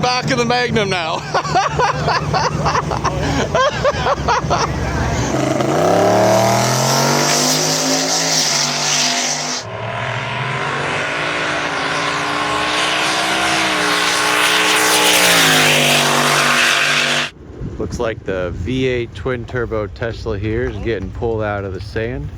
back of the Magnum now. Looks like the V8 twin turbo Tesla here is getting pulled out of the sand.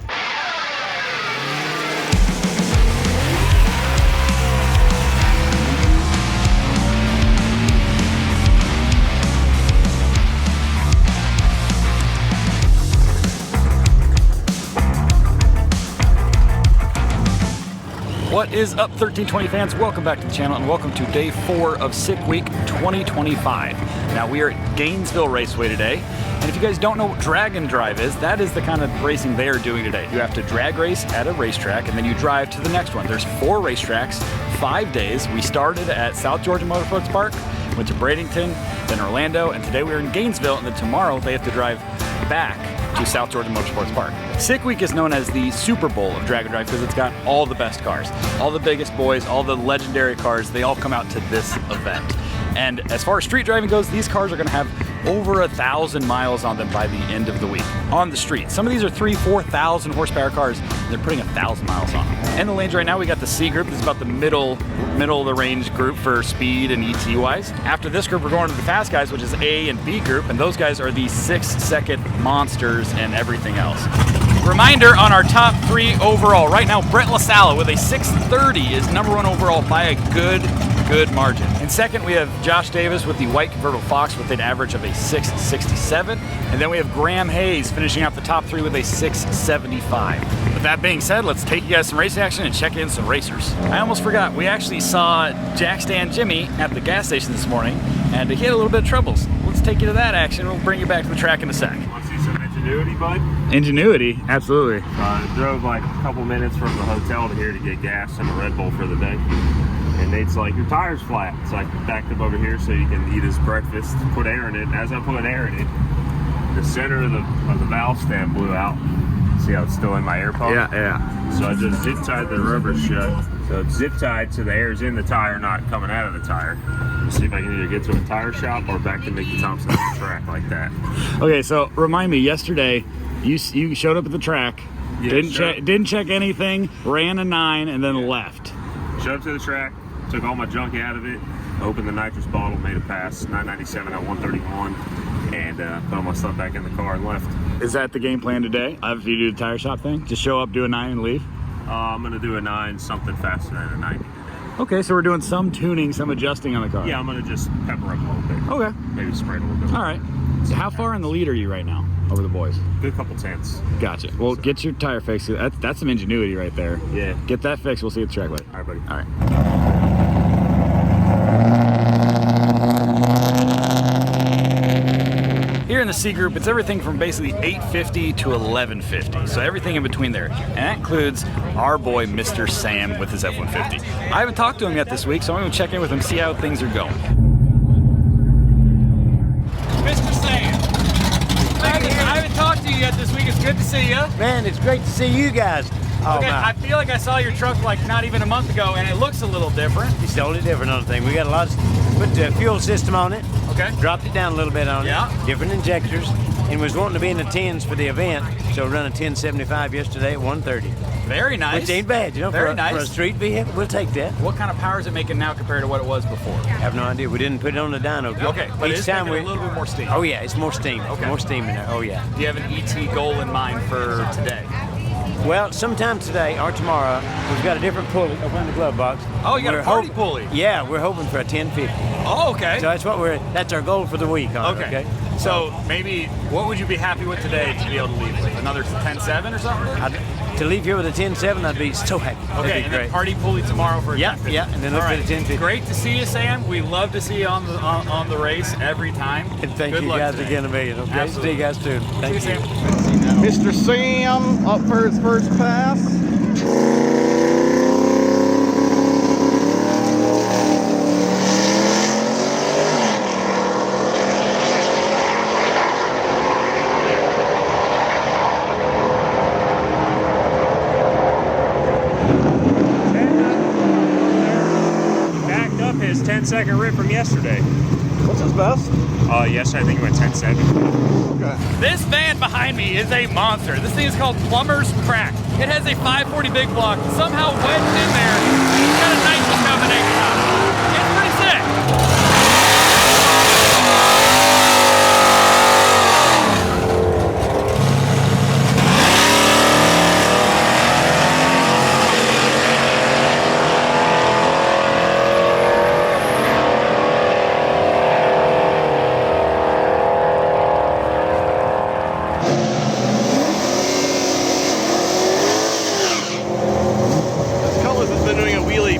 What is up, 1320 fans? Welcome back to the channel and welcome to day 4 of Sick Week 2025. Now we are at Gainesville Raceway today, and if you guys don't know what drag and drive is, that is the kind of racing they are doing today. You have to drag race at a racetrack and then you drive to the next one. There's 4 racetracks, 5 days. We started at South Georgia Motorsports Park, went to Bradenton, then Orlando, and today we're in Gainesville, and then tomorrow they have to drive back to South Georgia Motorsports Park. Sick Week is known as the Super Bowl of drag and drive because it's got all the best cars, all the biggest boys, all the legendary cars. They all come out to this event. And as far as street driving goes, these cars are going to have over 1,000 miles on them by the end of the week on the street. Some of these are 3,000-4,000 horsepower cars, and they're putting 1,000 miles on them. In the lanes right now, we got the C group. This is about the middle of the range group for speed and ET wise. After this group, we're going to the fast guys, which is A and B group, and those guys are the 6-second monsters and everything else. Reminder on our top 3 overall. Right now, Brett LaSala with a 630 is #1 overall by a good margin. In second, we have Josh Davis with the white convertible Fox with an average of a 667. And then we have Graham Hayes finishing out the top 3 with a 675. With that being said, let's take you guys some race action and check in some racers. I almost forgot, we actually saw Jack Stand Jimmy at the gas station this morning, and he had a little bit of troubles. Let's take you to that action. We'll bring you back to the track in a sec. Want to see some ingenuity, bud? Ingenuity, absolutely. I drove like a couple minutes from the hotel to here to get gas and a Red Bull for the day. And Nate's like, your tire's flat. So I backed up over here so you can eat his breakfast, put air in it. And as I put air in it, the center of the valve stem blew out. See how it's still in my air pump? Yeah. So I just zip tied the rubber shut. So it's zip tied so the air's in the tire, not coming out of the tire. Let's see if I can either get to a tire shop or back to Mickey Thompson at the track like that. Okay, so remind me, yesterday you showed up at the track, Yeah, didn't check anything, ran a 9, and then left. Showed up to the track, took all my junk out of it, opened the nitrous bottle, made a pass, 997 at 131, and put all my stuff back in the car and left. Is that the game plan today? After you do the tire shop thing? Just show up, do a 9, and leave? I'm going to do a 9, something faster than a 90 today. Okay, so we're doing some tuning, some adjusting on the car. Yeah, I'm going to just pepper up a little bit. Okay. Maybe spray it a little bit. All right. So how far in the lead are you right now over the boys? Good couple tenths. Gotcha. Well, get your tire fixed. That's some ingenuity right there. Yeah. Get that fixed. We'll see you at the track later. All right, buddy. All right. Here in the C group, it's everything from basically 850 to 1150, so everything in between there. And that includes our boy, Mr. Sam, with his F-150. I haven't talked to him yet this week, so I'm going to check in with him, see how things are going. Mr. Sam, I haven't talked to you yet this week. It's good to see you. Man, it's great to see you guys. Oh, Okay, my. I feel like I saw your truck like not even a month ago, and it looks a little different. It's totally different on the thing. We got a lot of, put the fuel system on it, Okay. dropped it down a little bit on Yeah. it, different injectors, and was wanting to be in the 10s for the event, so run a 1075 yesterday at 130. Very nice. Which ain't bad, you know, Very for nice. a street vehicle, we'll take that. What kind of power is it making now compared to what it was before? I have no idea. We didn't put it on the dyno. Okay, but it's making a little bit more steam. Oh yeah, it's more steam. Okay. More steam in there. Oh yeah. Do you have an ET goal in mind for today? Well, sometime today or tomorrow, we've got a different pulley up in the glove box. Oh, you got We're a party pulley? Yeah, we're hoping for a 1050. Oh, okay. So that's our goal for the week. Okay. So maybe, what would you be happy with today to be able to leave with? Another 10.7 or something? To leave here with a 10.7, I'd be so happy. Okay, That'd and be then great. party pulley tomorrow for a 10.50. Yeah, and then look All for right. the 10.50. Great to see you, Sam. We love to see you on the race every time. And thank Good you luck guys today. again a million. Okay, Absolutely. see you guys too. Thank you. See you, Sam. Mr. Sam up for his first pass. Backed up his 10.7 second rip from yesterday. What's his best? Yesterday I think he went 10.7. Okay. This van behind me is a monster. This thing is called Plumber's Crack. It has a 540 big block somehow wedged in there. It's got a nice combination on it. It's pretty sick.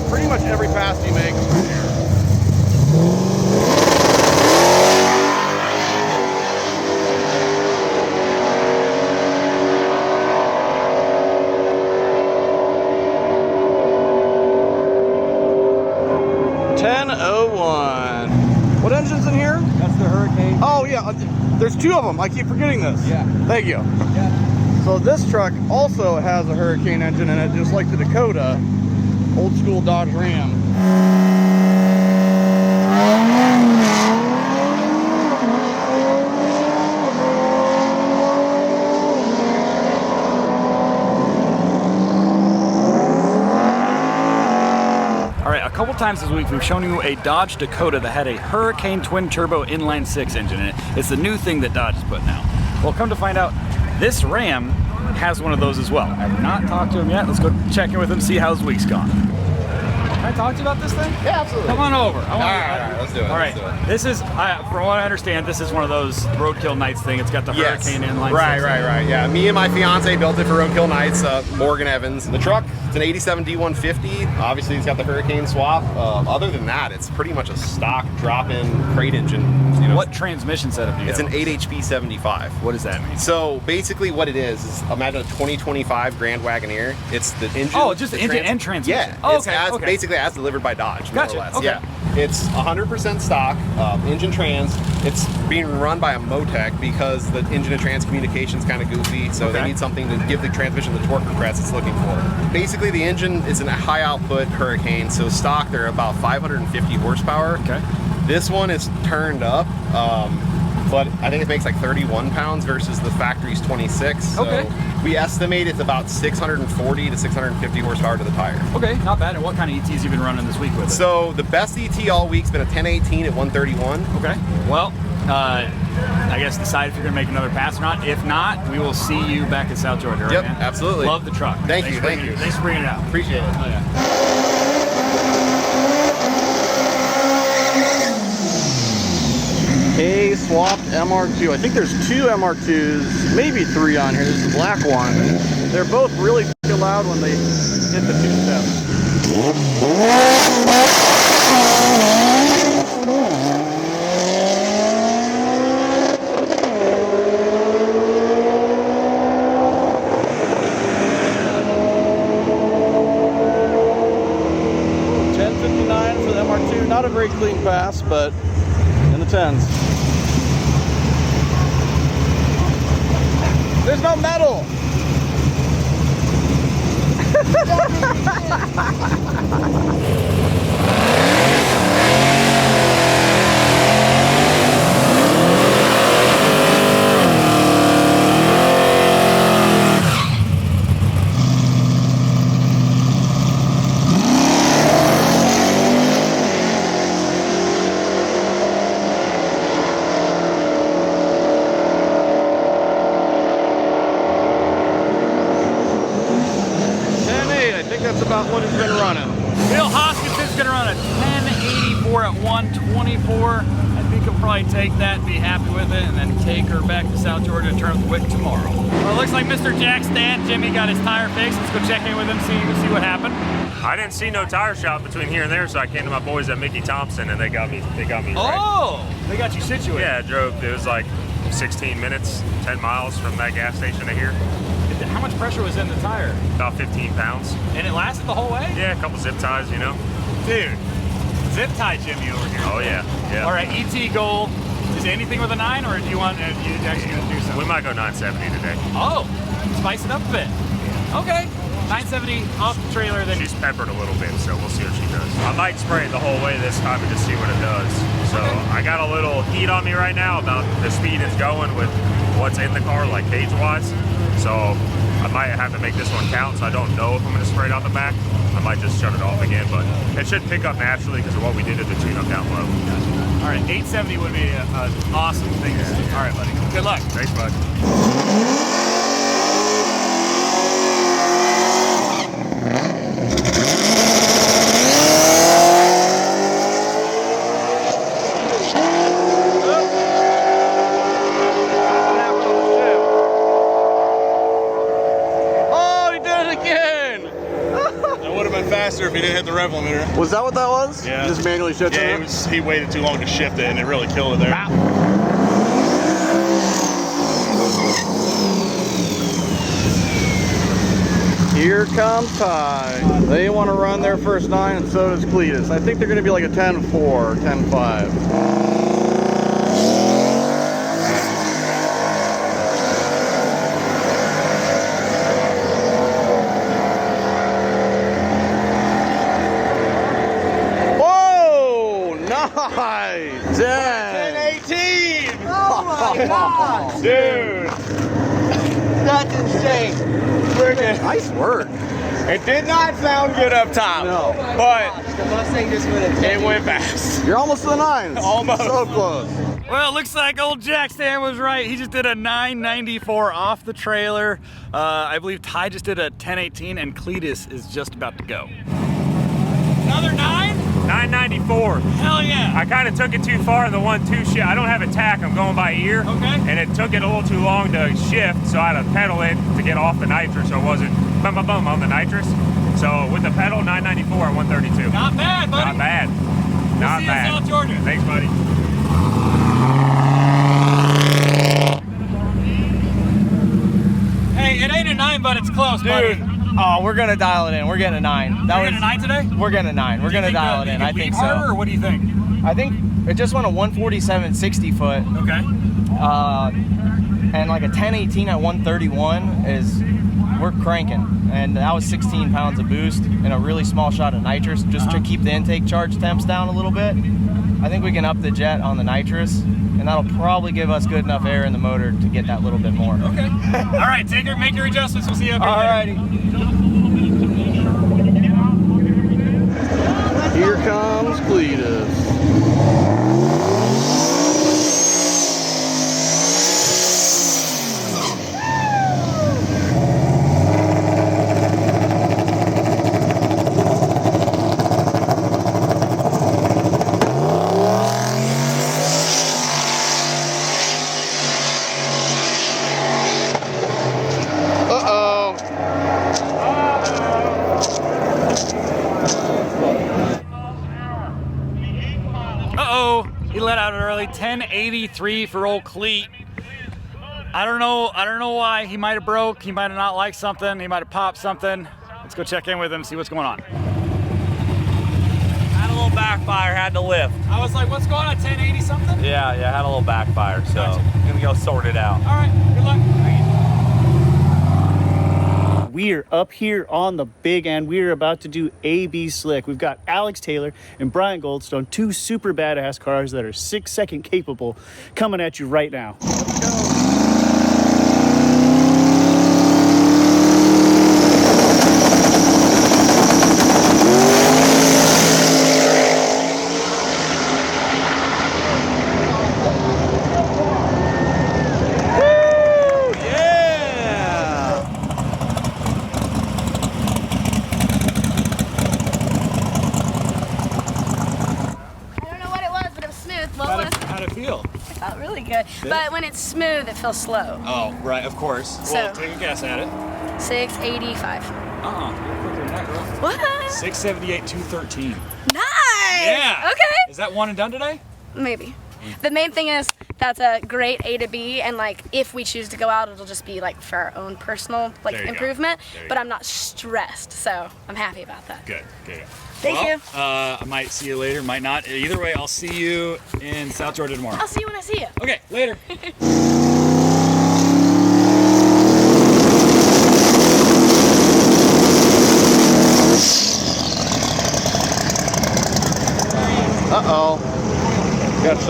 Pretty much every pass he makes from here. What engine's in here? That's the Hurricane. Oh yeah, there's two of them. I keep forgetting this. Yeah. Thank you. Yeah. So this truck also has a Hurricane engine in it, just like the Dakota. Old school Dodge Ram. All right, a couple times this week we've shown you a Dodge Dakota that had a Hurricane twin turbo inline 6 engine in it. It's the new thing that Dodge is putting out. Well, come to find out, this Ram has one of those as well. I have not talked to him yet. Let's go check in with him, see how his week's gone. Can I talk to you about this thing? Yeah, absolutely. Come on over. All right, let's do it. All right, this is, from what I understand, this is one of those Roadkill Nights thing. It's got the Hurricane inline 6. Right. Yeah, me and my fiance built it for Roadkill Nights. Morgan Evans. The truck, it's an '87 D150. Obviously, it's got the Hurricane swap. Other than that, it's pretty much a stock drop-in crate engine. You know, What transmission setup do you it's have? an 8HP 75. What does that mean? So basically, what it is imagine a 2025 Grand Wagoneer. It's the engine. Oh, just the engine and transmission. Yeah. Oh, it's okay, as, okay. basically as delivered by Dodge. Gotcha, More or less. okay. Yeah. It's 100% stock, engine trans. It's being run by a Motec because the engine and trans communication is kind of goofy, so they Okay. need something to give the transmission the torque regrets it's looking for. Basically, the engine is a high output Hurricane, so stock they're about 550 horsepower. Okay. This one is turned up, but I think it makes like 31 pounds versus the factory's 26. So Okay. we estimate it's about 640 to 650 horsepower to the tire. Okay, not bad. And what kind of ETs you been running this week with it? So the best ET all week's been a 1018 at 131. Okay. Well, I guess decide if you're going to make another pass or not. If not, we will see you back at South Georgia. Right, Yep, man? absolutely. Love the truck. Thank Thanks you, for thank bringing you. it- Thanks for bringing it out. Appreciate it. Oh, yeah. A swapped MR2. I think there's two MR2s, maybe three on here. There's the black one. They're both really loud when they hit the two steps. $10.59 for the MR2. Not a very clean pass, but in the 10s. There's no metal. That's about what it's been running. Bill Hoskinson's going to run a 1084 at 124. I think he'll probably take that and be happy with it and then take her back to South Georgia and turn up the wick tomorrow. Well, it looks like Mr. Jack Stan, Jimmy got his tire fixed. Let's go check in with him, see what happened. I didn't see no tire shop between here and there, so I came to my boys at Mickey Thompson, and they got me right. Oh, they got you situated. Yeah, I drove. It was like 16 minutes, 10 miles from that gas station to here. How much pressure was in the tire? About 15 pounds. And it lasted the whole way? Yeah, a couple zip ties, you know. Dude, zip tie Jimmy over here. Oh yeah, yeah. All right, ET goal. Is it anything with a 9, or do you want? Are you actually gonna do something? We might go 970 today. Oh, spice it up a bit. Okay. 970 off the trailer, then She's peppered a little bit, so we'll see what she does. I might spray it the whole way this time and just see what it does. So I got a little heat on me right now about the speed it's going with what's in the car, like gauge-wise. So I might have to make this one count, so I don't know if I'm going to spray it out the back. I might just shut it off again, but it should pick up naturally because of what we did at the tune-up down low. all right, 870 would be an awesome thing to see. All right, buddy. Good luck. Thanks, bud. Faster if he didn't hit the rev limiter. Was that what that was? Yeah. Just manually shifting Yeah, it? he waited too long to shift it and it really killed it there. Here comes Ty. They want to run their first 9 and so does Cleetus. I think they're going to be like a 10-4, 10-5. Nice! Dang! 1018! Oh my God! Dude, That's insane. Nice work. it did not sound good up top, No. but The Mustang just went it went fast. You're almost to the 9s. Almost. So close. Well, it looks like old Jack Stan was right. He just did a 994 off the trailer. I believe Ty just did a 1018, and Cleetus is just about to go. Another 9? 994. Hell yeah. I kind of took it too far in the 1-2 shift. I don't have a tack, I'm going by ear. Okay. And it took it a little too long to shift, so I had to pedal it to get off the nitrous so it wasn't bum bum bum on the nitrous. So with the pedal, 994 at 132. Not bad, buddy. Not bad. Not see you in bad. South Georgia. Thanks, buddy. Hey, it ain't a 9, but it's close, buddy. Oh, we're gonna dial it in. We're getting a 9. We're getting a 9 today? We're getting a 9. We're gonna dial it in. I think Harder, so. or what do you think? I think it just went a 147 60 foot, Okay. and like a 1018 at 131 is we're cranking, and that was 16 pounds of boost and a really small shot of nitrous just to keep the intake charge temps down a little bit. I think we can up the jet on the nitrous, and that'll probably give us good enough air in the motor to get that little bit more. Okay. All right, make your adjustments. We'll see you up here later. Alrighty. Here comes Cleetus. He let out an early 1083 for old Cleet. I don't know why. He might have broke. He might have not liked something. He might have popped something. Let's go check in with him, see what's going on. Had a little backfire, had to lift. I was like, what's going on, 1080 something? Yeah, had a little backfire, so Gotcha. gonna go sort it out. All right, good luck. We are up here on the big end. We are about to do AB Slick. We've got Alex Taylor and Brian Goldstone, 2 super badass cars that are 6-second capable, coming at you right now. How'd it feel? It felt really good. But when it's smooth, it feels slow. Oh, right, of course. So- Well, take a guess at it. 685. You're quicker than that, girl. What? 678, 213. Nice! Yeah. Okay. Is that one and done today? Maybe. The main thing is that's a great A to B, and like if we choose to go out, it'll just be like for our own personal like There you go. improvement. There you But go. I'm not stressed, so I'm happy about that. Good, good. Thank you. I might see you later, might not. Either way, I'll see you in South Georgia tomorrow. I'll see you when I see you. Okay, later.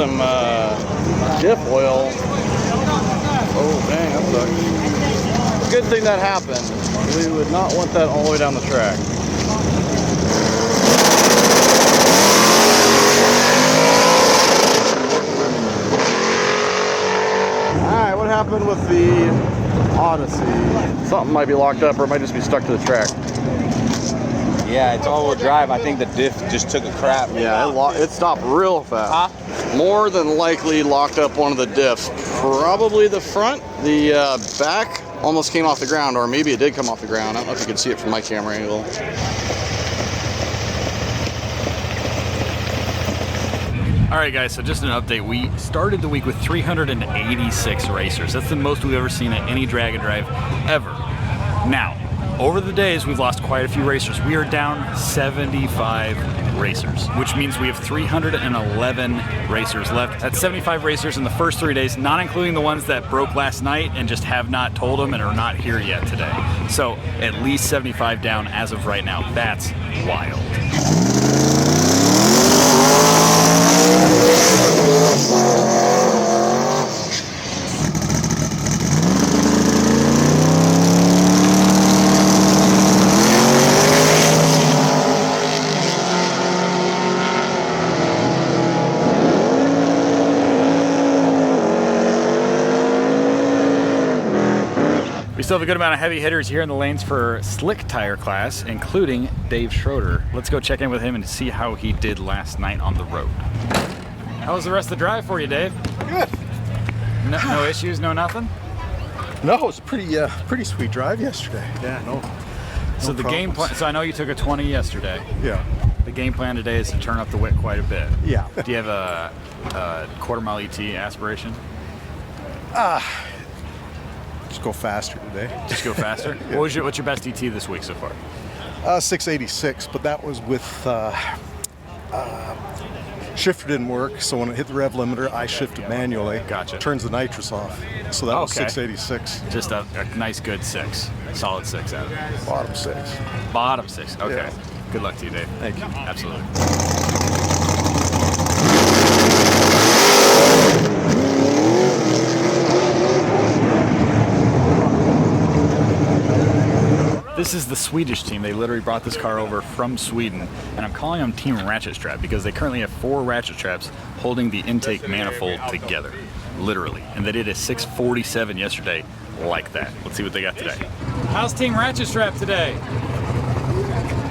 some diff oil. Oh, dang, that sucks. Good thing that happened. We would not want that all the way down the track. Alright, what happened with the Odyssey? Something might be locked up or it might just be stuck to the track. Yeah, it's all-wheel drive. I think the diff just took a crap. Yeah, it stopped real fast. More than likely locked up one of the diffs. Probably the front. The back almost came off the ground, or maybe it did come off the ground. I don't know if you can see it from my camera angle. All right, guys, so just an update. We started the week with 386 racers. That's the most we've ever seen at any drag and drive ever. Now, over the days, we've lost quite a few racers. We are down 75 racers, which means we have 311 racers left. That's 75 racers in the first 3 days, not including the ones that broke last night and just have not told them and are not here yet today. So at least 75 down as of right now. That's wild. We still have a good amount of heavy hitters here in the lanes for slick tire class, including Dave Schroeder. Let's go check in with him and see how he did last night on the road. How was the rest of the drive for you, Dave? Good. No issues, no nothing? No, it was a pretty sweet drive yesterday. Yeah, no. So the game plan, so I know you took a 20 yesterday. Yeah. The game plan today is to turn up the whip quite a bit. Yeah. Do you have a quarter mile ET aspiration? Just go faster today. Just go faster? Yeah. What's your best ET this week so far? 686, but that was with shifter didn't work, so when it hit the rev limiter, I shifted manually. Gotcha. Turns the nitrous off. So that was 686. Just a nice good 6. Solid 6 out of it. Bottom 6. Bottom 6. Okay. Yeah. Good luck to you, Dave. Thank you. Absolutely. This is the Swedish team. They literally brought this car over from Sweden, and I'm calling them Team Ratchet Strap because they currently have 4 ratchet straps holding the intake manifold together, literally. And they did a 647 yesterday like that. Let's see what they got today. How's Team Ratchet Strap today?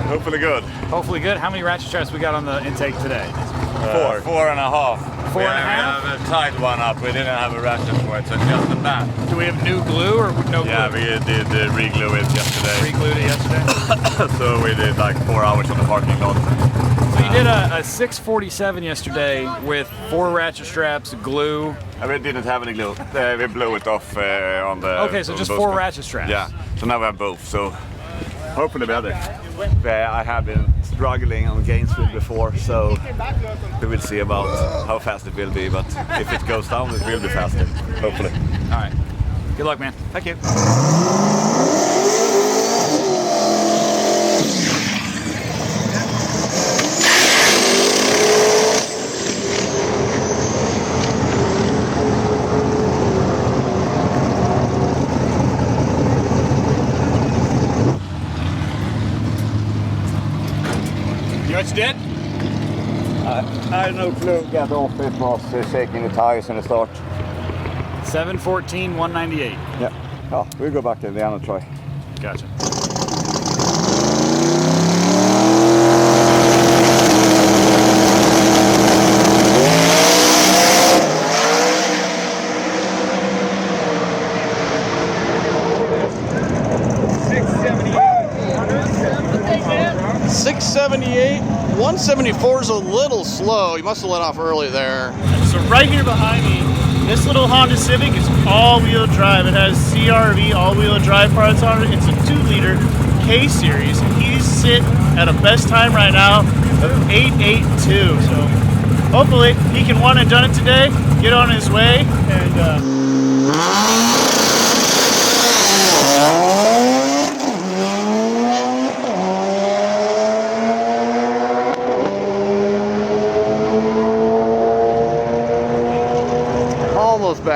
Hopefully good. Hopefully good. How many ratchet straps we got on the intake today? 4. 4.5. 4.5? We have a tight one up. We didn't have a ratchet for it, so it's just a band. Do we have new glue or no glue? Yeah, we did re-glue it yesterday. Re-glued it yesterday? So we did like 4 hours on the parking lot. So you did a 647 yesterday with 4 ratchet straps, glue. We didn't have any glue. We blew it off on the... Okay, so just 4 ratchet straps. Yeah, so now we have both, so hopefully better. I have been struggling on Gainesville before, so we will see about how fast it will be, but if it goes down, it will be faster, hopefully. All right. Good luck, man. Thank you. You know what you did? I had no clue. Got off, it was shaking the tires in the start. 714, 198. Yeah. Oh, we'll go back to the and try. Gotcha. .678, 174 is a little slow. You must have let off early there. So right here behind me, this little Honda Civic is all-wheel drive. It has CRV all-wheel drive parts on it. It's a 2-liter K-Series. He's sitting at a best time right now of 8.82. So hopefully he can one and done it today, get on his way, and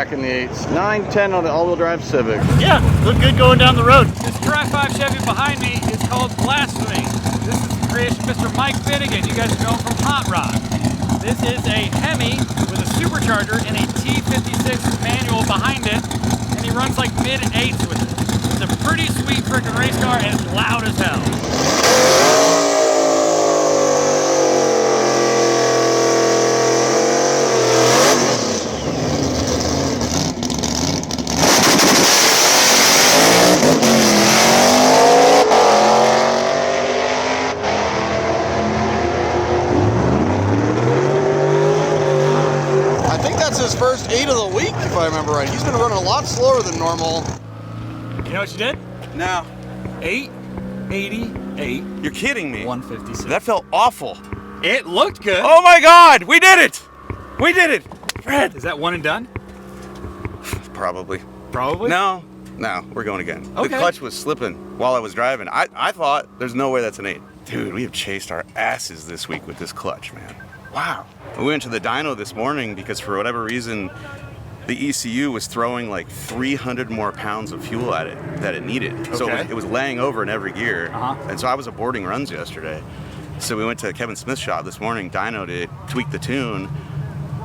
back in the 8s. 910 on the all-wheel drive Civic. Yeah, look good going down the road. This Tri-5 Chevy behind me is called Blasphemy. This is the creation of Mr. Mike Finnegan. You guys know him from Hot Rod. This is a Hemi with a supercharger and a T56 manual behind it, and he runs like mid-8s with it. It's a pretty sweet freaking race car, and it's loud as hell. His first 8 of the week, if I remember right. He's been running a lot slower than normal. You know what you did? No. 888. You're kidding me. 156. That felt awful. It looked good. Oh my God, we did it! We did it! Fred! Is that one and done? Probably. Probably? No, we're going again. Okay. The clutch was slipping while I was driving. I thought, there's no way that's an 8. Dude, we have chased our asses this week with this clutch, man. Wow. We went to the dyno this morning because for whatever reason, the ECU was throwing like 300 more pounds of fuel at it that it needed. Okay. So it was laying over in every gear. And so I was aborting runs yesterday. So we went to Kevin Smith's shop this morning, dynoed it, tweaked the tune.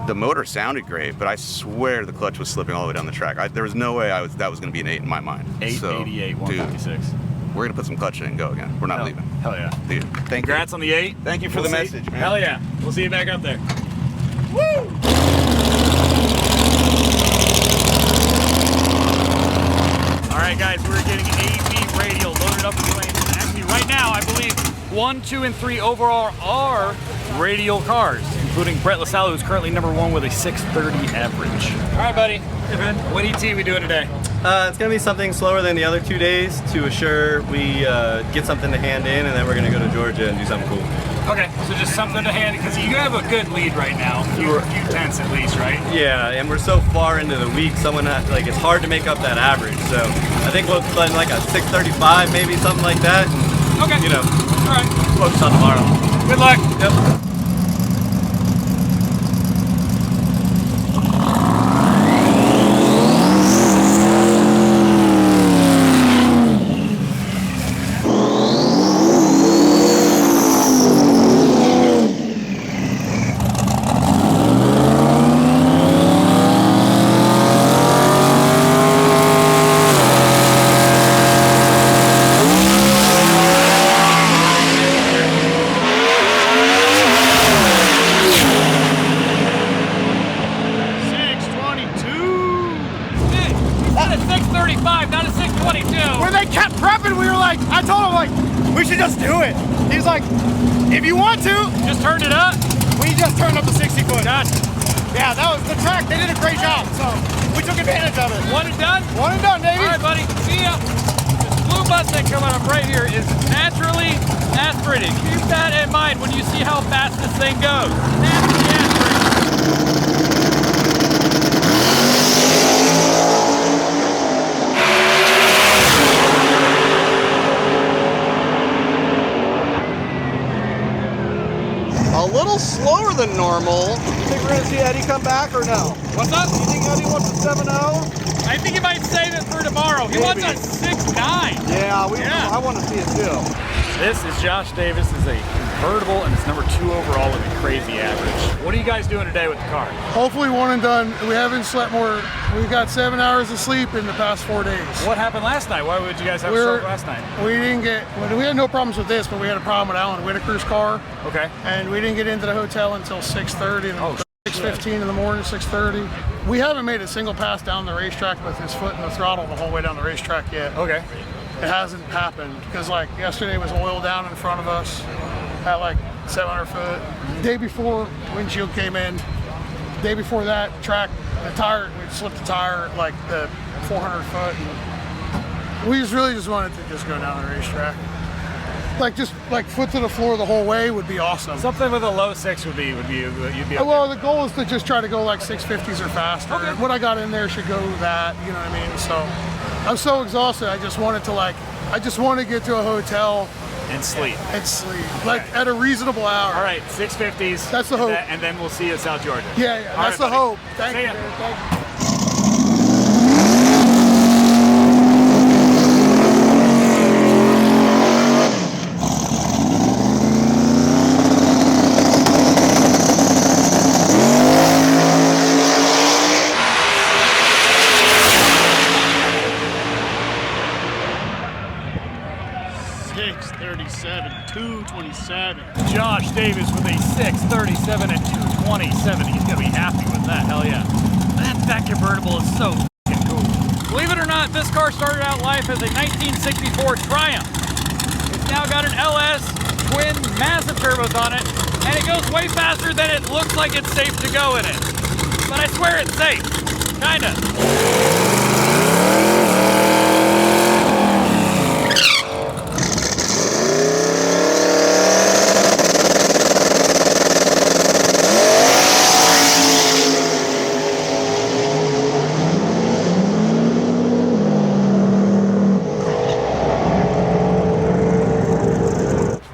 The motor sounded great, but I swear the clutch was slipping all the way down the track. There was no way that was going to be an 8 in my mind. 888, 156. We're going to put some clutch in and go again. We're not leaving. Hell yeah. Dude, Congrats on the 8. Thank you for the message, man. Hell yeah. We'll see you back up there. Woo! All right, guys, we're getting A B Radial loaded up with lanes. Actually, right now, I believe 1, 2, and 3 overall are radial cars, including Brett LaSalle, who's currently #1 with a 630 average. All right, buddy. Hey, man. What ET we doing today? It's going to be something slower than the other 2 days to assure we get something to hand in, and then we're going to go to Georgia and do something cool. Okay, so just something to hand, because you have a good lead right now, a few tenths at least, right? Yeah, and we're so far into the week, it's hard to make up that average. So I think we'll run like a 635, maybe something like that. And, okay. You know, all right. Focus on tomorrow. Good luck. Yep. If you want to, just turn it up. We just turned up the 60 foot. Gotcha. Yeah, that was the track. They did a great job, so we took advantage of it. One and done? One and done, baby. All right, buddy. See ya. This blue Mustang coming up right here is naturally aspirated. Keep that in mind when you see how fast this thing goes. Naturally aspirated. A little slower than normal. You think we're going to see Eddie come back or no? What's up? You think Eddie wants a 7-0? I think he might save it for tomorrow. He wants a 6.9. Yeah, I want to see it too. This is Josh Davis. This is a convertible, and it's #2 overall with a crazy average. What are you guys doing today with the car? Hopefully one and done. We haven't slept more. We got 7 hours of sleep in the past 4 days. What happened last night? Why would you guys have a stroke last night? We didn't get. We had no problems with this, but we had a problem with Alan Whitaker's car. Okay. And we didn't get into the hotel until 6:30. Oh, 6:15 in the morning, 6:30. We haven't made a single pass down the racetrack with his foot in the throttle the whole way down the racetrack yet. Okay. It hasn't happened because like yesterday was oil down in front of us at like 700 foot. The day before windshield came in, day before that track, the tire, we slipped the tire at like the 400 foot. And we really just wanted to just go down the racetrack. Like just like foot to the floor the whole way would be awesome. Something with a low 6 would be you'd be okay. Well, the goal is to just try to go like 650s or faster. Okay. What I got in there should go that, you know what I mean? So I'm so exhausted. I just wanted to get to a hotel and sleep. Like at a reasonable hour. All right, 650s. That's the hope. And then we'll see you at South Georgia. Yeah, that's the hope. Thank you. Thank you. 637, 227. Josh Davis with a 637 at 227. He's gonna be happy with that. Hell yeah. That convertible is so f***ing cool. Believe it or not, this car started out life as a 1964 Triumph. It's now got an LS twin massive turbos on it, and it goes way faster than it looks like it's safe to go in it. But I swear it's safe. Kinda.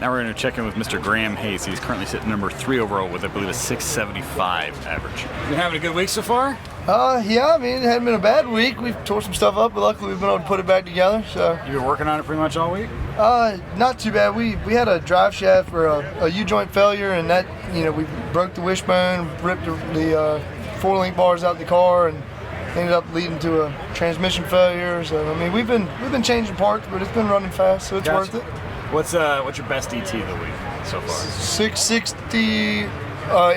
Now we're going to check in with Mr. Graham Hayes. He's currently sitting number 3 overall with, I believe, a 675 average. Been having a good week so far? Yeah, I mean, it hadn't been a bad week. We've tore some stuff up, but luckily we've been able to put it back together. So you've been working on it pretty much all week? Not too bad. We had a drive shaft for a U-joint failure, and that, we broke the wishbone, ripped the 4-link bars out the car, and ended up leading to a transmission failure. So I mean, we've been changing parts, but it's been running fast, so it's worth it. What's your best ET of the week so far? 660.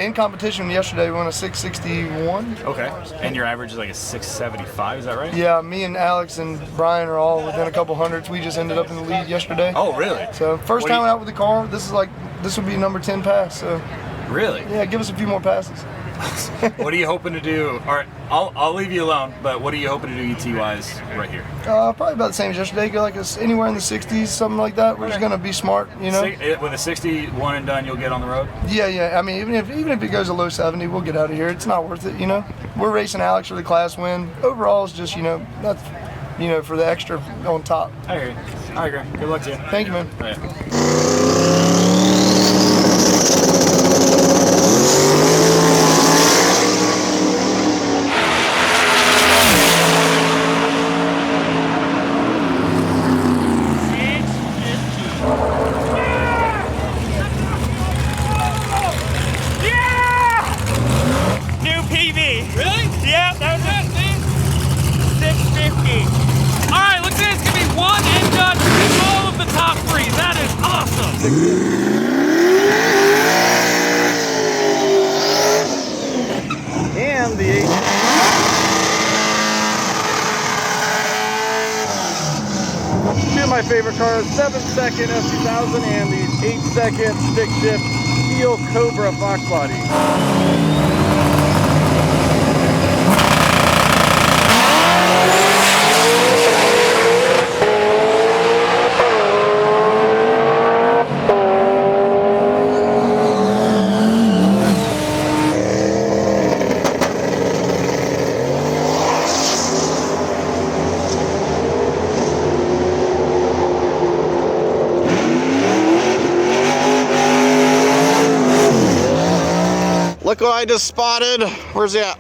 In competition yesterday, we won a 661. Okay. And your average is like a 675, is that right? Yeah, me and Alex and Brian are all within a couple hundreds. We just ended up in the lead yesterday. Oh, really? So first time out with the car. This will be number 10 pass. So. Really? Yeah, give us a few more passes. What are you hoping to do? All right, I'll leave you alone, but what are you hoping to do ET-wise right here? Probably about the same as yesterday. Go anywhere in the 60s, something like that. We're just going to be smart, With a 60, one and done, you'll get on the road? Yeah. I mean, even if it goes a low 70, we'll get out of here. It's not worth it, We're racing Alex for the class win. Overall, it's just, that's, for the extra on top. I hear you. I agree. Good luck to you. Thank you, man. Oh, yeah. And the two of my favorite cars, 7-second S2000 and the 8-second stick shift Steel Cobra Fox body. Look what I just spotted. Where's he at?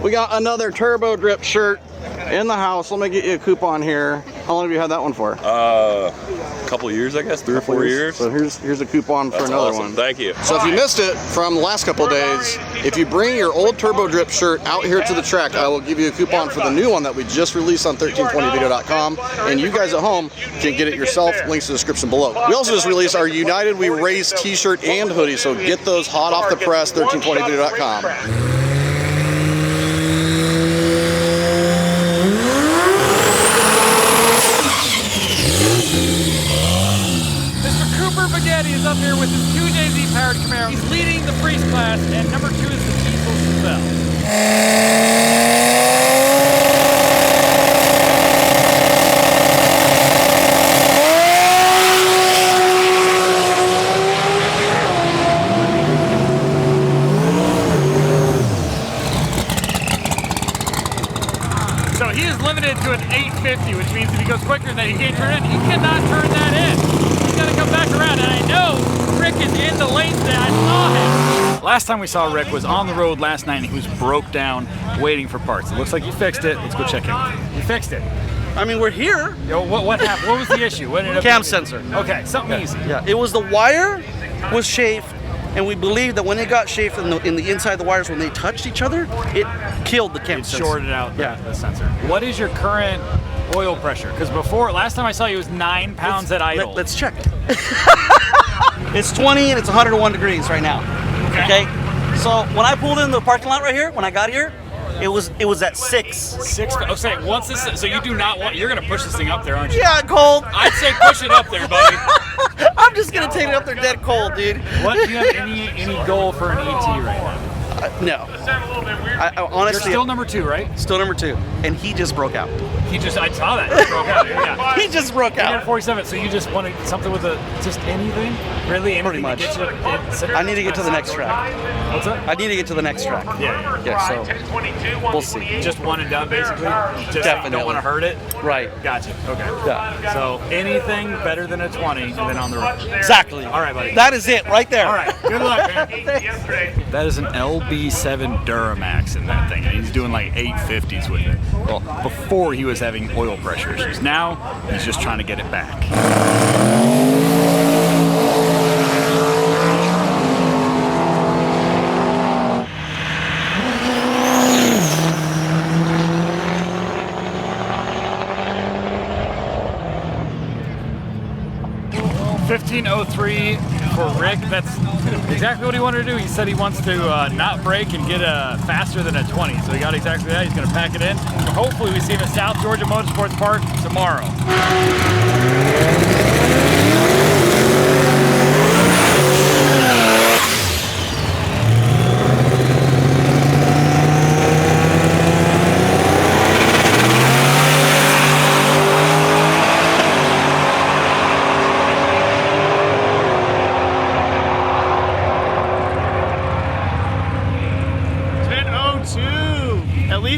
We got another turbo drip shirt in the house. Let me get you a coupon here. How long have you had that one for? A couple years, I guess, 3 or 4 years. So here's a coupon for another awesome. one. Thank you. So if you missed it from the last couple of days, if you bring your old turbo drip shirt out here to the track, I will give you a coupon for the new one that we just released on 1320video.com, and you guys at home can get it yourself. Links in the description below. We also just released our United We Race t-shirt and hoodie, so get those hot off the press, 1320video.com. Is up here with his 2JZ powered Camaro. He's leading the Freeze class, and number 2 is the Diesel So he is limited to an 850, which means if he goes quicker than that, he can't turn in. He cannot turn that in. He's got to come back around, and I know Rick is in the lane today. I saw him. Last time we saw Rick was on the road last night, and he was broke down, waiting for parts. It looks like you fixed it. Let's go check in. You fixed it. I mean, we're here. Yo, what happened? What was the issue? What ended up Cam sensor. Okay, something easy. Yeah, it was the wire was chafed, and we believe that when it got chafed in the inside of the wires, when they touched each other, it killed the cam sensor. Shorted out the sensor. What is your current oil pressure? Because before, last time I saw you was 9 pounds at idle. Let's check. It's 20 and it's 101 degrees right now. Okay. So when I pulled into the parking lot right here, when I got here, it was at 6. 6. Oh, say once this. So you do not want. You're gonna push this thing up there, aren't you? Yeah, cold. I'd say push it up there, buddy. I'm just gonna take it up there dead cold, dude. What do you have any goal for an ET right now? No. I honestly. You're still number 2, right? Still number 2, and he just broke out. I saw that. He broke out. Yeah. He just broke out. You're at 47. So you just wanted something with just anything? Really? Anything? Pretty much. I need to get to the next track. What's that? I need to get to the next track. Yeah. So we'll see. Just one and done, basically. Just Definitely. don't want to hurt it. Right. Gotcha. Okay. Yeah. So anything better than a 20, and then on the road. Exactly. All right, buddy. That is it, right there. All right. Good luck, man. That is an LB7 Duramax in that thing, and he's doing like 850s with it. Well, before he was having oil pressure issues. Now he's just trying to get it back. 15:03 for Rick. That's exactly what he wanted to do. He said he wants to not brake and get faster than a 20. So he got exactly that. He's going to pack it in. Hopefully we see him at South Georgia Motorsports Park tomorrow.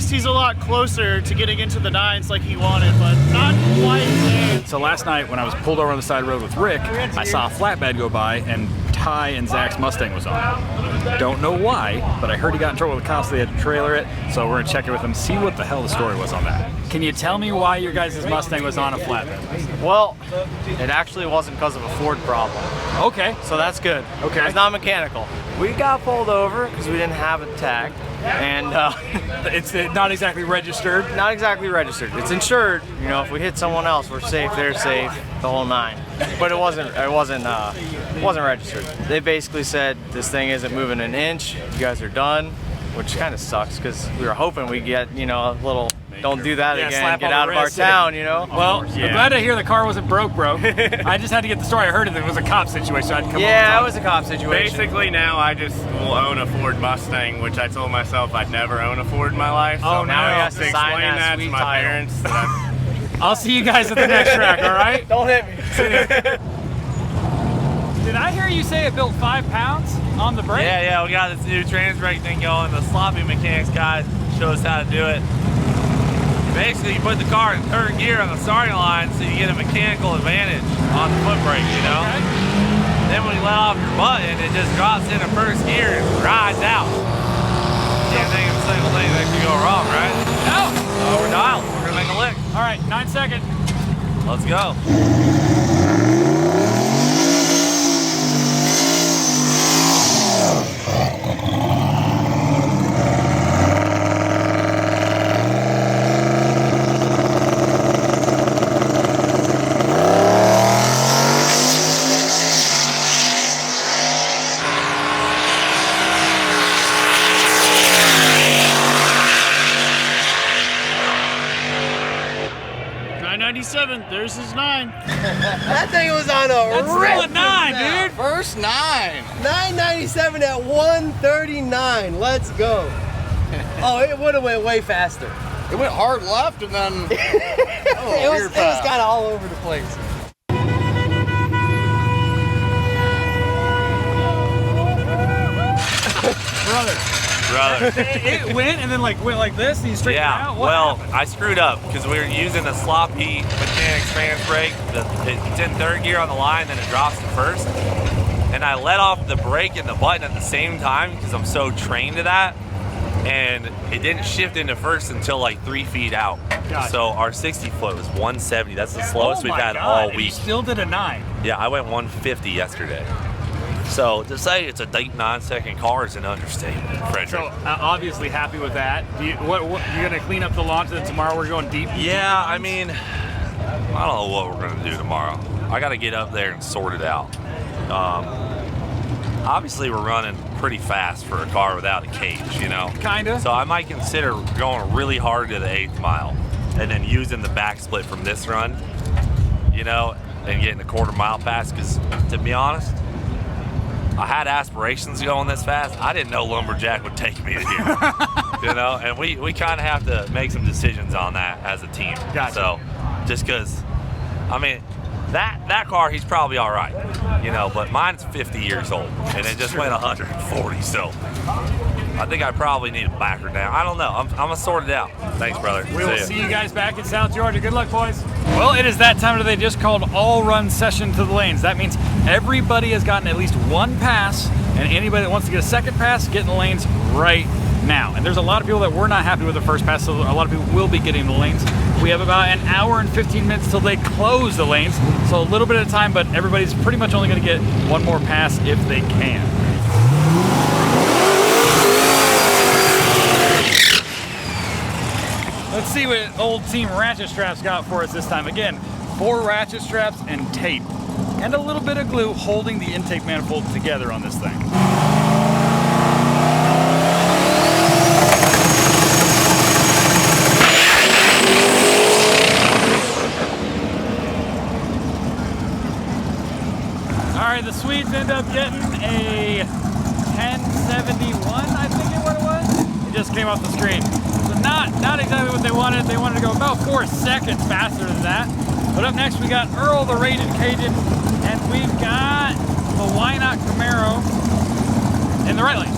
He's a lot closer to getting into the 9s like he wanted, but not quite there. So last night when I was pulled over on the side of the road with Rick, I saw a flatbed go by and Ty and Zach's Mustang was on it. Don't know why, but I heard he got in trouble with the cops, so they had to trailer it, so we're gonna check it with him, see what the hell the story was on that. Can you tell me why your guys' Mustang was on a flatbed? Well, it actually wasn't because of a Ford problem. Okay. So that's good. Okay. It's not mechanical. We got pulled over because we didn't have a tag. And it's not exactly registered. Not exactly registered. It's insured. You know, if we hit someone else, we're safe. They're safe. The whole 9. But it wasn't registered. They basically said this thing isn't moving an inch. You guys are done, which kind of sucks because we were hoping we get a little. Don't do that again. Get out of our town, you know. Well, I'm glad to hear the car wasn't broke. I just had to get the story. I heard it was a cop situation. I'd come it was a cop situation. Basically, now I just will own a Ford Mustang, which I told myself I'd never own a Ford in my life. So now he has to explain that to my parents. I'll see you guys at the next track. All right? Don't hit me. Did I hear you say it built 5 pounds on the brake? Yeah, we got this new trans brake thing going. The sloppy mechanics guy shows us how to do it. Basically, you put the car in 3rd gear on the starting line so you get a mechanical advantage on the foot brake, you know? Okay. Then when you let off your button, it just drops into 1st gear and rides out. Can't think of a single thing that could go wrong, right? No! So we're dialed. We're gonna make a lick. All right, 9 seconds. Let's go. There's his 9. That thing was on a rip. Still a 9, dude. First 9. 997 at 139. Let's go. Oh, it would have went way faster. It went hard left and then it was kind of all over the place. Brother. It went and then went like this and you straightened it out? Well, I screwed up because we were using the sloppy mechanics trans brake. It's in 3rd gear on the line, then it drops to 1st. And I let off the brake and the button at the same time because I'm so trained to that. And it didn't shift into 1st until like 3 feet out. Gotcha. So our 60 foot was 170. That's the slowest we've had all week. You still did a 9. Yeah, I went 150 yesterday. So to say it's a deep 9-second car is an understatement, Frederick. So obviously happy with that. What you're gonna clean up the launch, and tomorrow we're going deep? Yeah, I mean, I don't know what we're gonna do tomorrow. I got to get up there and sort it out. Obviously, we're running pretty fast for a car without a cage, you know? Kinda. So I might consider going really hard to the 8th mile and then using the back split from this run, you know, and getting a 1/4 mile pass, because to be honest, I had aspirations going this fast. I didn't know Lumberjack would take me to here, you know? And we kind of have to make some decisions on that as a team. Gotcha. So just because, I mean, that car, he's probably all right, you know, but mine's 50 years old, and it just went 140, so I think I probably need to back her down. I don't know. I'm going to sort it out. Thanks, brother. We will see you guys back in South Georgia. Good luck, boys. Well, it is that time of the day, just called all-run session to the lanes. That means everybody has gotten at least one pass, and anybody that wants to get a second pass, get in the lanes right now. And there's a lot of people that were not happy with the first pass, so a lot of people will be getting the lanes. We have about an hour and 15 minutes till they close the lanes, so a little bit of time, but everybody's pretty much only going to get one more pass if they can. Let's see what old Team Ratchet Straps got for us this time. Again, 4 ratchet straps and tape, and a little bit of glue holding the intake manifold together on this thing. The Swedes end up getting a 1071, I think is what it was. It just came off the screen. So not exactly what they wanted. They wanted to go about 4 seconds faster than that. But up next we got Earl the Raging Cajun, and we've got the Why Not Camaro in the right lane.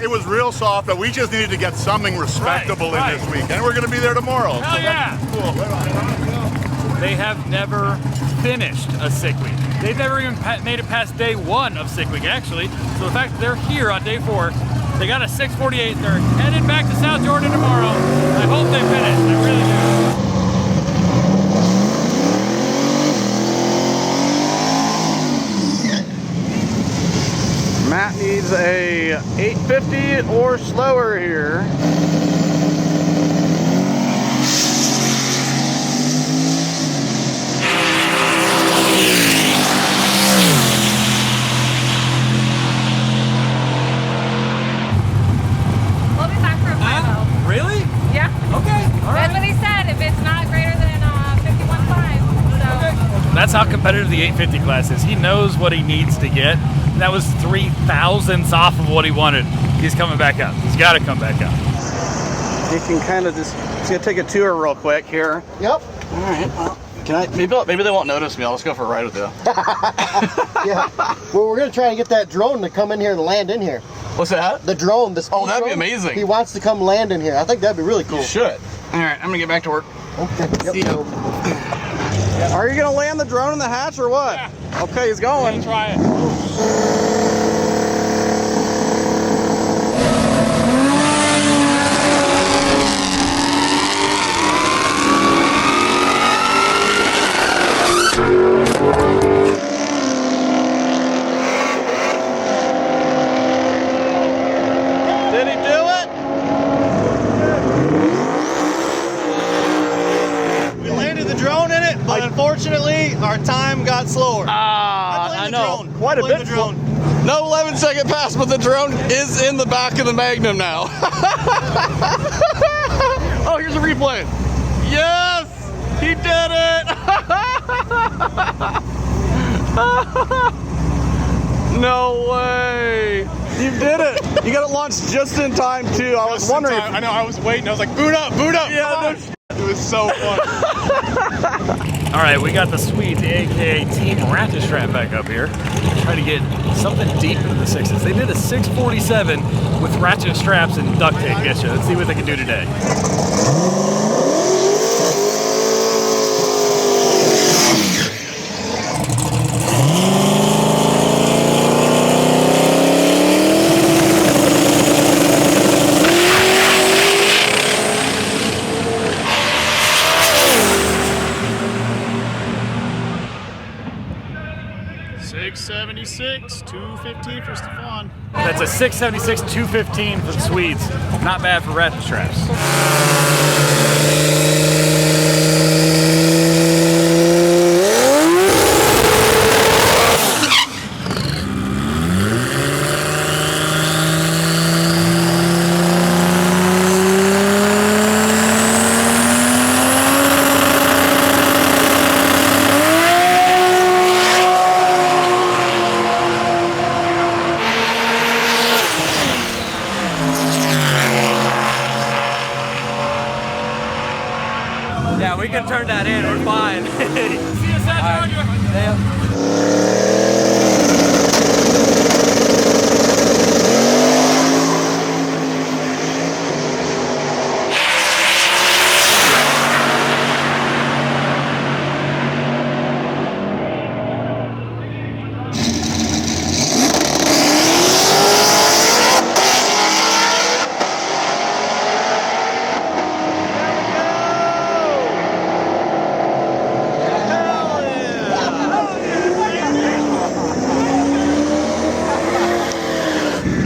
It was real soft, but we just needed to get something respectable in this week, and we're going to be there tomorrow. Hell yeah! Cool. They have never finished a sick week. They've never even made it past day 1 of sick week, actually. So the fact that they're here on day 4, they got a 6:48. They're headed back to South Georgia tomorrow. I hope they finish. I really do. Matt needs a 850 or slower here. We'll be back for a 5-0. Really? Yeah. Okay. All right. That's what he said. If it's not greater than 51.5. So. Okay. That's how competitive the 850 class is. He knows what he needs to get. That was 3 thousandths off of what he wanted. He's coming back up. He's got to come back up. You can kind of just take a tour real quick here. Yep. All right. Well, can I? Maybe they won't notice me. I'll just go for a ride with you. Yeah. Well, we're gonna try to get that drone to come in here and land in here. What's that? The drone. Oh, that'd be amazing. He wants to come land in here. I think that'd be really cool. You should. All right. I'm gonna get back to work. Okay. See ya. Are you gonna land the drone in the hatch or what? Yeah. Okay, he's going. Try it. Did he do it? We landed the drone in it, but unfortunately, our time got slower. I know. Drone. Quite a bit. The drone. No 11-second pass, but the drone is in the back of the Magnum now. Oh, here's a replay. Yes, he did it. No way. You did it. You got it launched just in time too. I was wondering. I know. I was waiting. I was like, boot up, boot up. Yeah. It was so fun. All right, we got the Swedes, aka Team Ratchet Strap, back up here. Try to get something deep into the sixes. They did a 647 with ratchet straps and duct tape. Get you. Let's see what they can do today. $676, $215 for Stefan. That's a 676, 215 for the Swedes. Not bad for ratchet straps. Yeah, we can turn that in. We're fine. See you, Roger.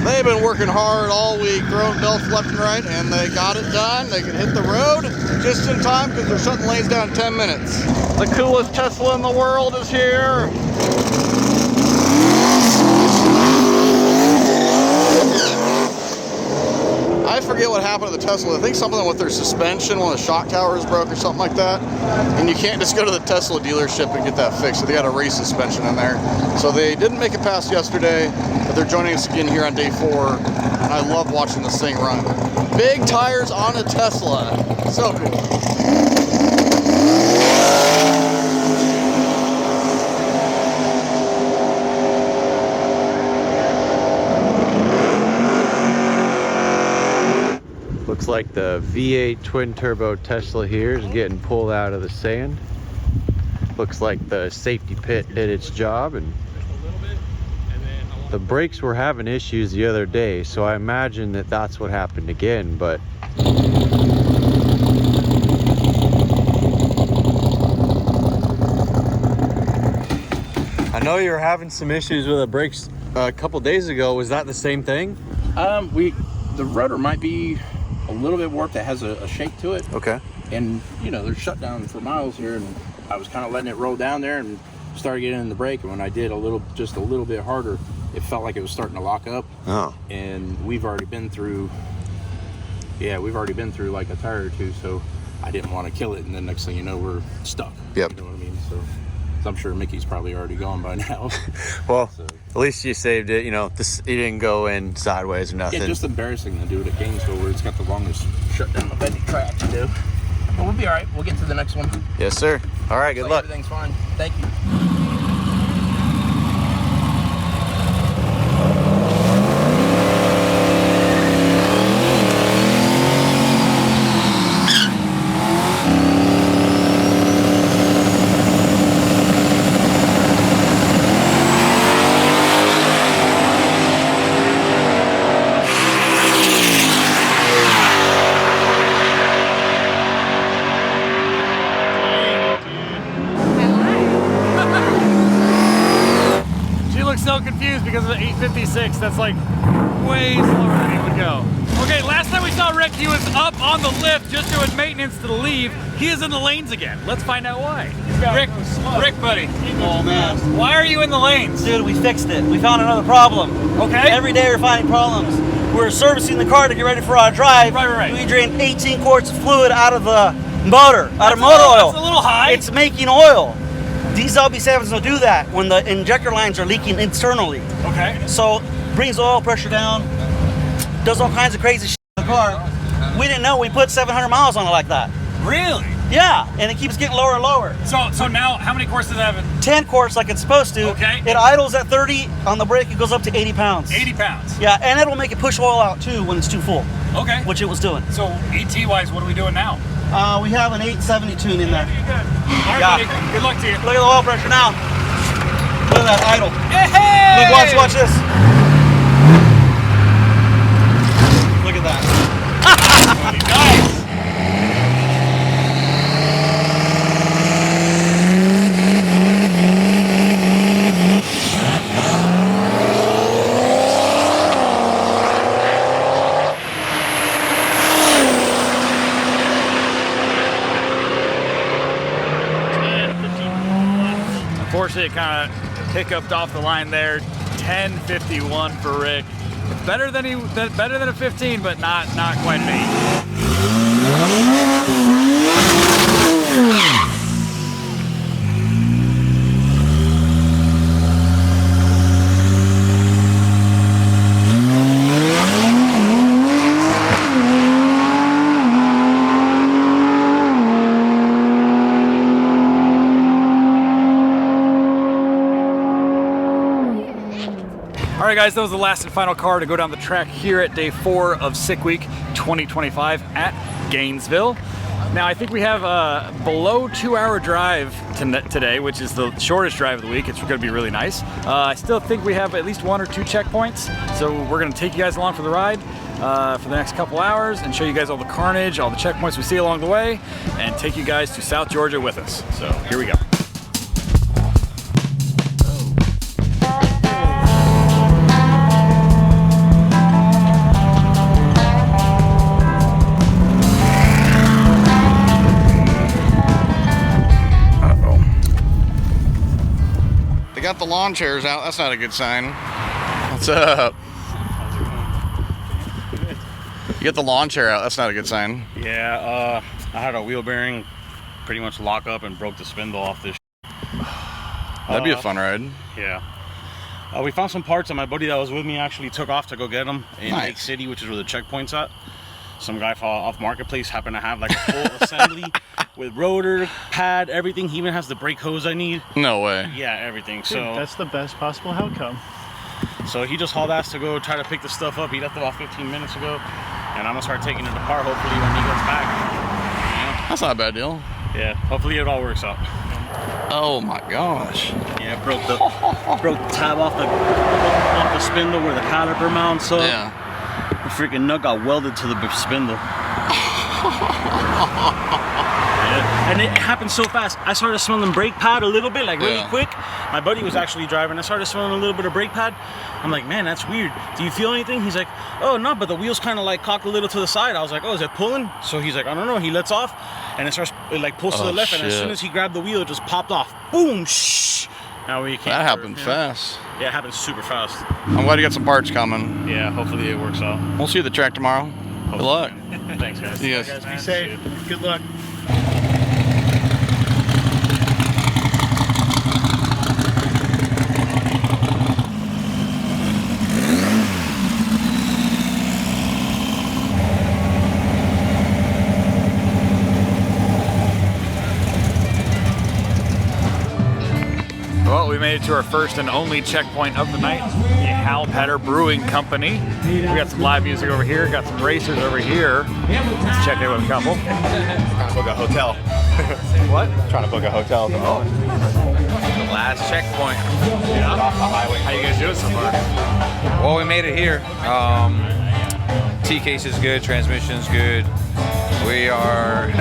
They've been working hard all week, throwing belts left and right, and they got it done. They can hit the road just in time because they're shutting lanes down in 10 minutes. The coolest Tesla in the world is here. I forget what happened to the Tesla. I think something with their suspension, one of the shock towers broke or something like that. And you can't just go to the Tesla dealership and get that fixed. So they got a race suspension in there. So they didn't make it past yesterday, but they're joining us again here on day 4. And I love watching this thing run. Big tires on a Tesla. So cool. Looks like the V8 twin turbo Tesla here is getting pulled out of the sand. Looks like the safety pit did its job, and the brakes were having issues the other day, so I imagine that that's what happened again. But I know you were having some issues with the brakes a couple days ago. Was that the same thing? The rotor might be a little bit warped. It has a shape to it. Okay. And you know, there's shut down for miles here, and I was kind of letting it roll down there and started getting in the brake, and when I did just a little bit harder, it felt like it was starting to lock up. Oh. And we've already been through like a tire or two, so I didn't want to kill it, and then next thing you know, we're stuck. Yep. You know what I mean? So I'm sure Mickey's probably already gone by now. Well, at least you saved it. You know, you didn't go in sideways or nothing. Yeah, just embarrassing to do it at Gainesville, where it's got the longest shut down the bendy track to do. But we'll be all right. We'll get to the next one. Yes, sir. All right, good luck. Everything's fine. Thank you. So confused because of the 856. That's like way slower than he would go. Okay, last time we saw Rick, he was up on the lift just doing maintenance to the leave. He is in the lanes again. Let's find out why. Rick, buddy. Oh man. Why are you in the lanes? Dude, we fixed it. We found another problem. Okay. Every day we're finding problems. We're servicing the car to get ready for our drive. Right. We drained 18 quarts of fluid out of the motor, out of motor oil. That's a little high. It's making oil. These LB7s will do that when the injector lines are leaking internally. Okay. So brings oil pressure down, does all kinds of crazy shit in the car. We didn't know we put 700 miles on it like that. Really? Yeah, and it keeps getting lower and lower. So now, how many quarts does it have? 10 quarts like it's supposed to. Okay. It idles at 30. On the brake, it goes up to 80 pounds. 80 pounds. Yeah, and it'll make it push oil out too when it's too full. Okay. Which it was doing. So ET-wise, what are we doing now? We have an 870 tune in there. All right, buddy. Good luck to you. Look at the oil pressure now. Look at that idle. Hey! Look, watch this. Look at that. Nice. Unfortunately, it kind of hiccuped off the line there. 10:51 for Rick. It's better than a 15, but not quite an 8. All right, guys, that was the last and final car to go down the track here at day 4 of Sick Week 2025 at Gainesville. Now, I think we have a below 2-hour drive today, which is the shortest drive of the week. It's going to be really nice. I still think we have at least 1 or 2 checkpoints, so we're going to take you guys along for the ride for the next couple hours and show you guys all the carnage, all the checkpoints we see along the way, and take you guys to South Georgia with us. So here we go. They got the lawn chairs out. That's not a good sign. What's up? You get the lawn chair out. That's not a good sign. Yeah, I had a wheel bearing pretty much lock up and broke the spindle off this. That'd be a fun ride. Yeah. We found some parts, and my buddy that was with me actually took off to go get them in Lake City, which is where the checkpoint's at. Some guy off Marketplace happened to have like a full assembly with rotor, pad, everything. He even has the brake hose I need. No way. Yeah, everything. Dude, so that's the best possible outcome. So he just hauled ass to go try to pick the stuff up. He left about 15 minutes ago, and I'm gonna start taking it apart hopefully when he gets back. Yeah. That's not a bad deal. Yeah, hopefully it all works out. Oh my gosh. Yeah, broke the tab off the spindle where the caliper mounts up. Yeah. The freaking nut got welded to the spindle. Yeah. And it happened so fast. I started smelling brake pad a little bit, like really quick. My buddy was actually driving. I started smelling a little bit of brake pad. I'm like, man, that's weird. Do you feel anything? He's like, oh, no, but the wheels kind of like cocked a little to the side. I was like, oh, is it pulling? So he's like, I don't know. He lets off and it starts, it like pulls to the left. And as soon as he grabbed the wheel, it just popped off. Boom, shh. Now we can't. That happened fast. Yeah, it happened super fast. I'm glad you got some parts coming. Yeah, hopefully it works out. We'll see you at the track tomorrow. Good luck. Thanks, guys. See you guys. Be safe. Good luck. Well, we made it to our first and only checkpoint of the night, the Hal Patter Brewing Company. We got some live music over here, got some racers over here. Let's check in with a couple. Trying to book a hotel. What? Trying to book a hotel at the moment. The last checkpoint. Yeah. Off the highway. How you guys doing so far? Well, we made it here. T-case is good, transmission's good. We are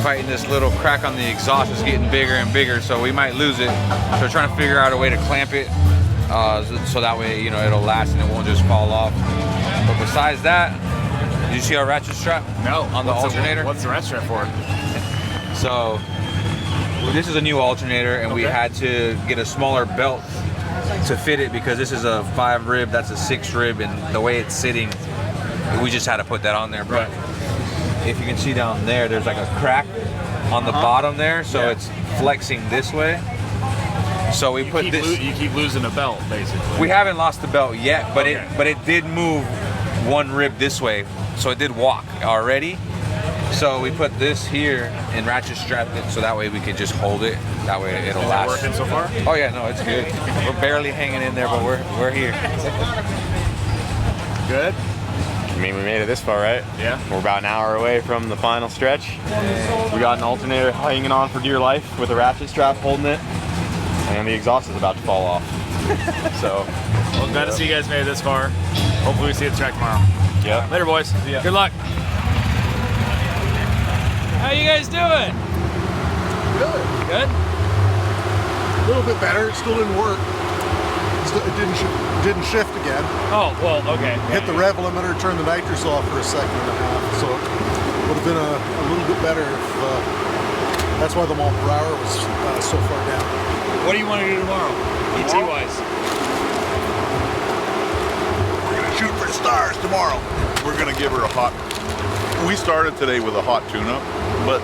fighting this little crack on the exhaust. It's getting bigger and bigger, so we might lose it. So we're trying to figure out a way to clamp it so that way, you know, it'll last and it won't just fall off. But besides that, did you see our ratchet strap? No. On the alternator? What's the ratchet strap for? So this is a new alternator, and we had to get a smaller belt to fit it because this is a 5 rib, that's a 6 rib, and the way it's sitting, we just had to put that on there. But if you can see down there, there's like a crack on the bottom there, so it's flexing this way. So we put this. You keep losing a belt, basically. We haven't lost the belt yet, but it did move 1 rib this way, so it did walk already. So we put this here and ratchet strapped it so that way we could just hold it. That way it'll last. Is it working so far? Oh yeah, no, it's good. We're barely hanging in there, but we're here. Good? I mean, we made it this far, right? Yeah. We're about an hour away from the final stretch. We got an alternator hanging on for dear life with a ratchet strap holding it, and the exhaust is about to fall off. So, well, glad to see you guys made it this far. Hopefully we see you at the track tomorrow. Yeah. Later, boys. Good luck. How you guys doing? Good. Good? A little bit better. It still didn't work. It didn't shift again. Oh, well, okay. Hit the rev limiter, turned the nitrous off for a second and a half. So it would have been a little bit better if, that's why the mile per hour was so far down. What do you want to do tomorrow, ET-wise? We're going to shoot for the stars tomorrow. We're going to give her a hot... We started today with a hot tune-up, but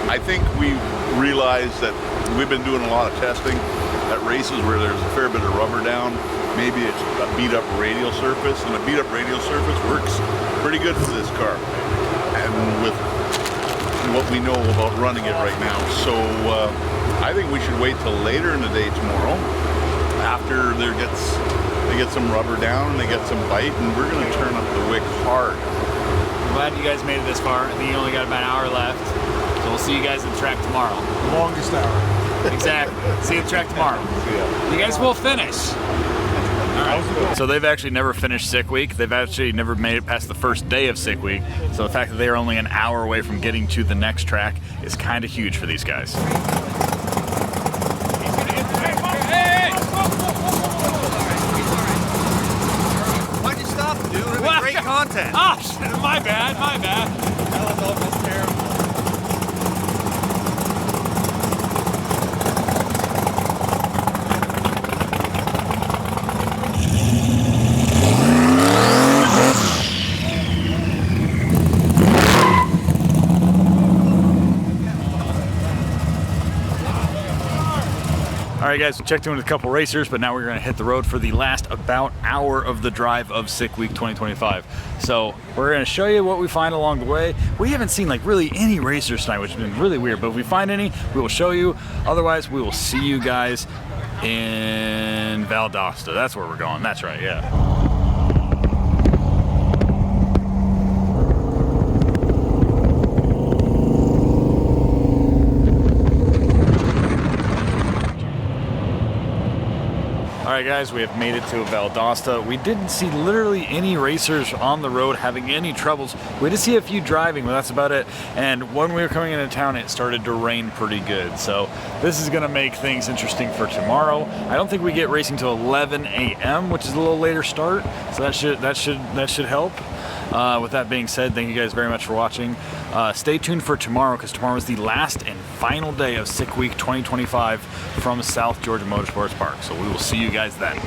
I think we realized that we've been doing a lot of testing at races where there's a fair bit of rubber down. Maybe it's a beat-up radial surface, and a beat-up radial surface works pretty good for this car. And with what we know about running it right now, so I think we should wait till later in the day tomorrow, after they get some rubber down and they get some bite, and we're going to turn up the wick hard. I'm glad you guys made it this far. I think you only got about an hour left, so we'll see you guys at the track tomorrow. Longest hour. Exactly. See you at the track tomorrow. You guys will finish. All right. So they've actually never finished Sick Week. They've actually never made it past the first day of Sick Week. So the fact that they are only an hour away from getting to the next track is kind of huge for these guys. Why'd you stop, dude? It was great content. Oh, my bad, my bad. That was almost terrible. All right, guys, we checked in with a couple racers, but now we're going to hit the road for the last about hour of the drive of Sick Week 2025. So we're going to show you what we find along the way. We haven't seen like really any racers tonight, which has been really weird, but if we find any, we will show you. Otherwise, we will see you guys in Valdosta. That's where we're going. That's right, yeah. All right, guys, we have made it to Valdosta. We didn't see literally any racers on the road having any troubles. We did see a few driving, but that's about it. And when we were coming into town, it started to rain pretty good. So this is gonna make things interesting for tomorrow. I don't think we get racing till 11 a.m., which is a little later start. So that should help. With that being said, thank you guys very much for watching. Stay tuned for tomorrow, because tomorrow is the last and final day of Sick Week 2025 from South Georgia Motorsports Park. So we will see you guys then.